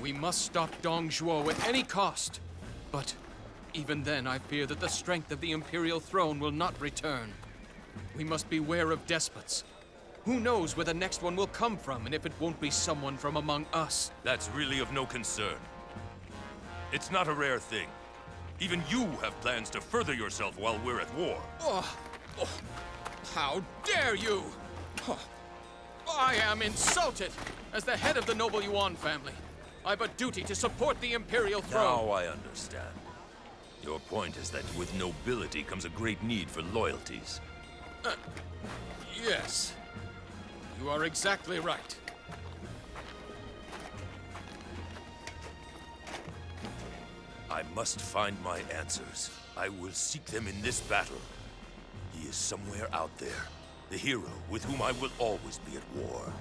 We must stop Dong Zhuo at any cost. But even then, I fear that the strength of the Imperial throne will not return. We must beware of despots. Who knows where the next one will come from, and if it won't be someone from among us. That's really of no concern. It's not a rare thing. Even you have plans to further yourself while we're at war. How dare you! I am insulted! As the head of the noble Yuan family, I've a duty to support the Imperial throne. Now I understand. Your point is that with nobility comes a great need for loyalties. Yes. You are exactly right. I must find my answers. I will seek them in this battle. He is somewhere out there, the hero with whom I will always be at war.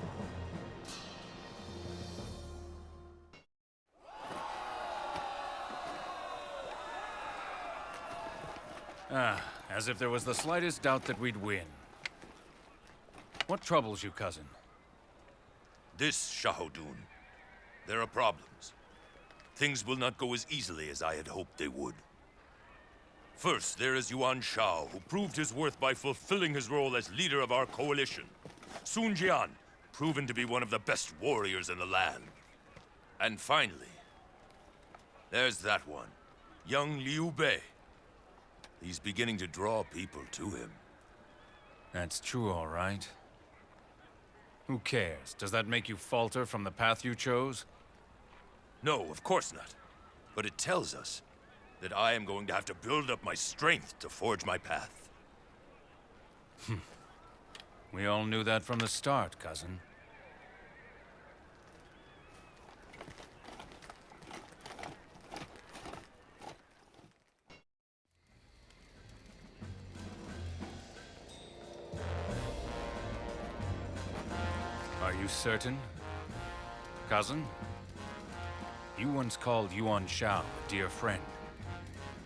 As if there was the slightest doubt that we'd win. What troubles you, cousin? This, Shahodun. There are problems. Things will not go as easily as I had hoped they would. First, there is Yuan Shao, who proved his worth by fulfilling his role as leader of our coalition. Sun Jian, proven to be one of the best warriors in the land. And finally, there's that one, young Liu Bei. He's beginning to draw people to him. That's true, all right. Who cares? Does that make you falter from the path you chose? No, of course not. But it tells us that I am going to have to build up my strength to forge my path. We all knew that from the start, cousin. Are you certain? Cousin? You once called Yuan Shao a dear friend.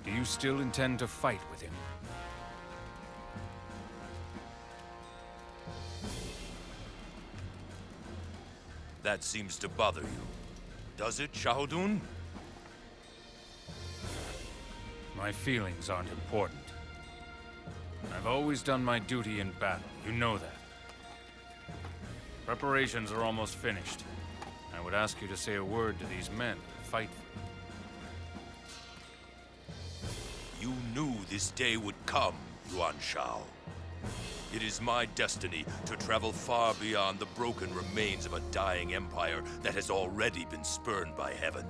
Do you still intend to fight with him? That seems to bother you. Does it, Shahodun? My feelings aren't important. I've always done my duty in battle, you know that. Preparations are almost finished. I would ask you to say a word to these men to fight for. You knew this day would come, Yuan Shao. It is my destiny to travel far beyond the broken remains of a dying empire that has already been spurned by heaven.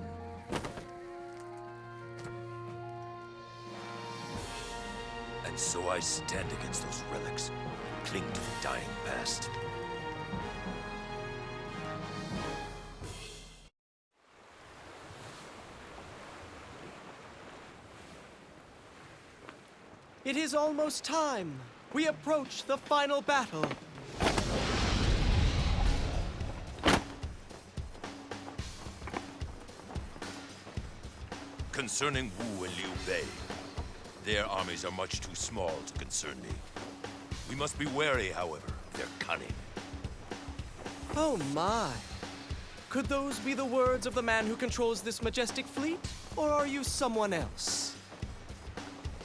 And so I stand against those relics, cling to the dying past. It is almost time. We approach the final battle. Concerning Wu and Liu Bei, their armies are much too small to concern me. We must be wary, however, of their cunning. Oh my. Could those be the words of the man who controls this majestic fleet? Or are you someone else?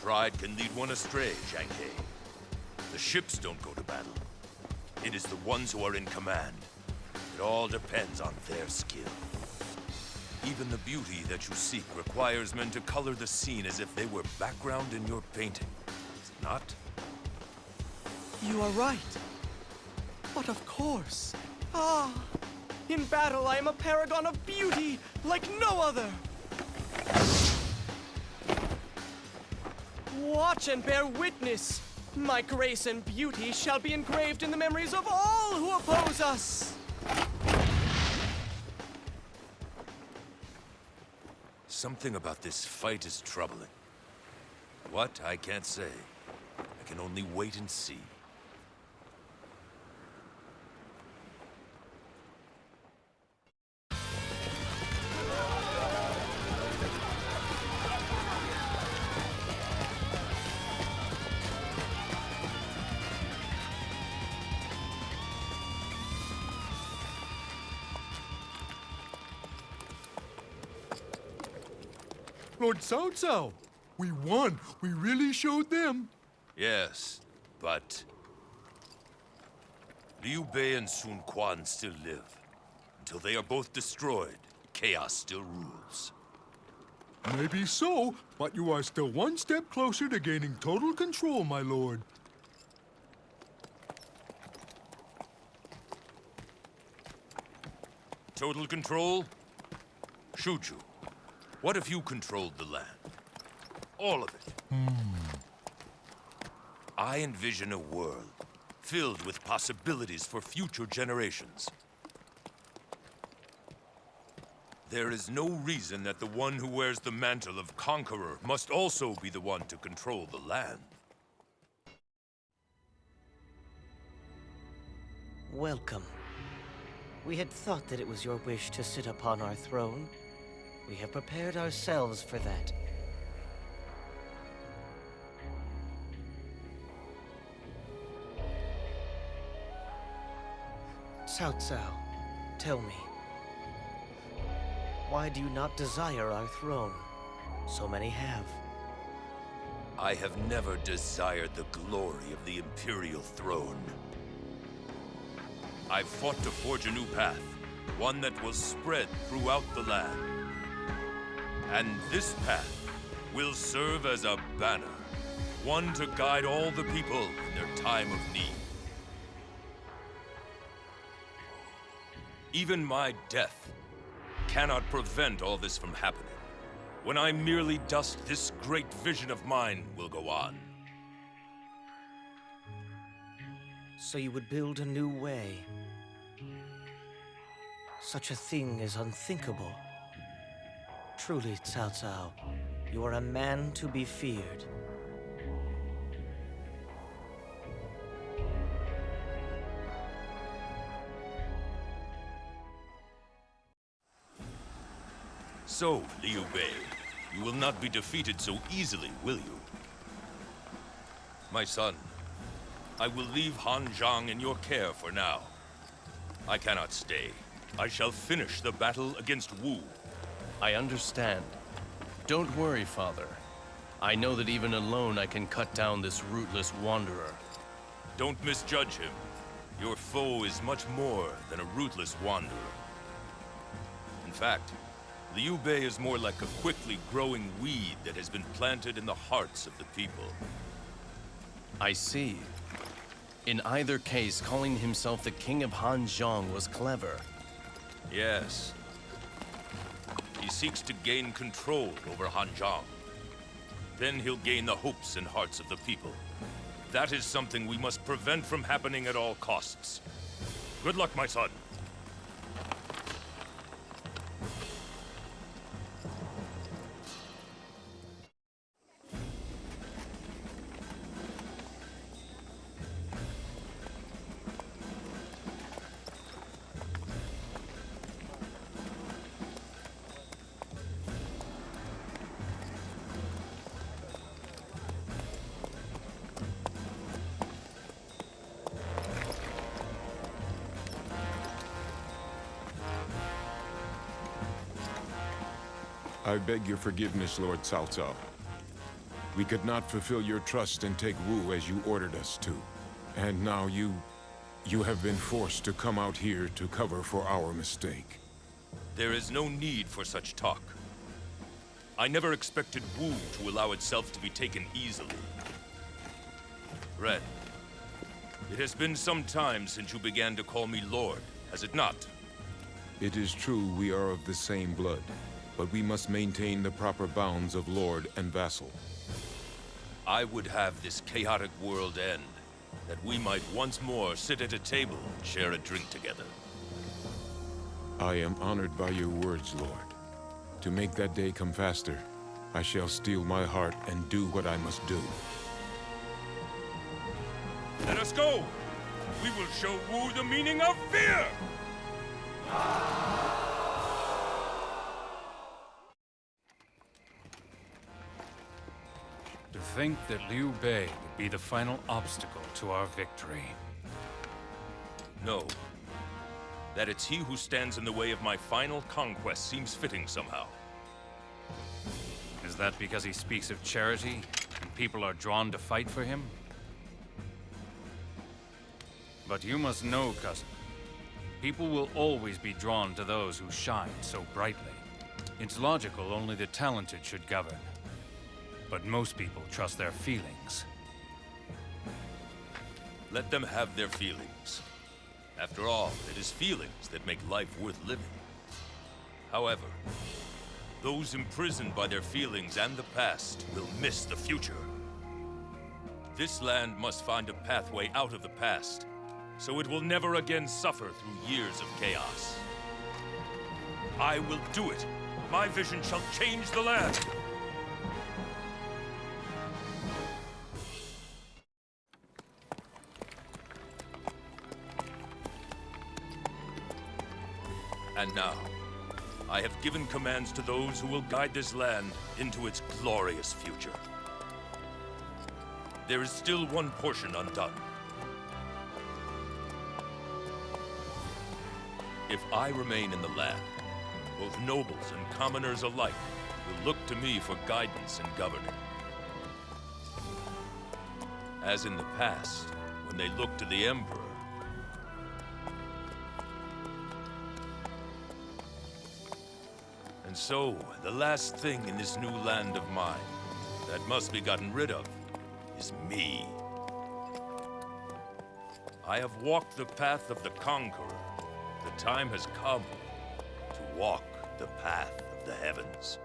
Pride can lead one astray, Zhang He. The ships don't go to battle. It is the ones who are in command. It all depends on their skill. Even the beauty that you seek requires men to color the scene as if they were background in your painting. Is it not? You are right. But of course. In battle I am a paragon of beauty like no other. Watch and bear witness. My grace and beauty shall be engraved in the memories of all who oppose us. Something about this fight is troubling. What? I can't say. I can only wait and see. Lord Cao Cao. We won. We really showed them. Yes, but Liu Bei and Sun Quan still live. Until they are both destroyed, chaos still rules. Maybe so, but you are still one step closer to gaining total control, my lord. Total control? Shuju, what if you controlled the land? All of it. I envision a world filled with possibilities for future generations. There is no reason that the one who wears the mantle of conqueror must also be the one to control the land. Welcome. We had thought that it was your wish to sit upon our throne. We have prepared ourselves for that. Cao Cao, tell me, why do you not desire our throne? So many have. I have never desired the glory of the Imperial throne. I've fought to forge a new path, one that will spread throughout the land. And this path will serve as a banner, one to guide all the people in their time of need. Even my death cannot prevent all this from happening. When I'm merely dust, this great vision of mine will go on. So you would build a new way. Such a thing is unthinkable. Truly, Cao Cao, you are a man to be feared. So, Liu Bei, you will not be defeated so easily, will you? My son, I will leave Han Zhang in your care for now. I cannot stay. I shall finish the battle against Wu. I understand. Don't worry, Father. I know that even alone I can cut down this rootless wanderer. Don't misjudge him. Your foe is much more than a rootless wanderer. In fact, Liu Bei is more like a quickly growing weed that has been planted in the hearts of the people. I see. In either case, calling himself the King of Han Zhang was clever. Yes. He seeks to gain control over Han Zhang. Then he'll gain the hopes and hearts of the people. That is something we must prevent from happening at all costs. Good luck, my son. I beg your forgiveness, Lord Cao Cao. We could not fulfill your trust and take Wu as you ordered us to. And now you have been forced to come out here to cover for our mistake. There is no need for such talk. I never expected Wu to allow itself to be taken easily. Red, it has been some time since you began to call me Lord, has it not? It is true we are of the same blood, but we must maintain the proper bounds of lord and vassal. I would have this chaotic world end, that we might once more sit at a table and share a drink together. I am honored by your words, Lord. To make that day come faster, I shall steel my heart and do what I must do. Let us go! We will show Wu the meaning of fear! To think that Liu Bei would be the final obstacle to our victory. No. That it's he who stands in the way of my final conquest seems fitting somehow. Is that because he speaks of charity, and people are drawn to fight for him? But you must know, cousin, people will always be drawn to those who shine so brightly. It's logical only the talented should govern. But most people trust their feelings. Let them have their feelings. After all, it is feelings that make life worth living. However, those imprisoned by their feelings and the past will miss the future. This land must find a pathway out of the past, so it will never again suffer through years of chaos. I will do it. My vision shall change the land. And now, I have given commands to those who will guide this land into its glorious future. There is still one portion undone. If I remain in the land, both nobles and commoners alike will look to me for guidance in governing. As in the past, when they looked to the Emperor. And so, the last thing in this new land of mine that must be gotten rid of is me. I have walked the path of the conqueror. The time has come to walk the path of the heavens.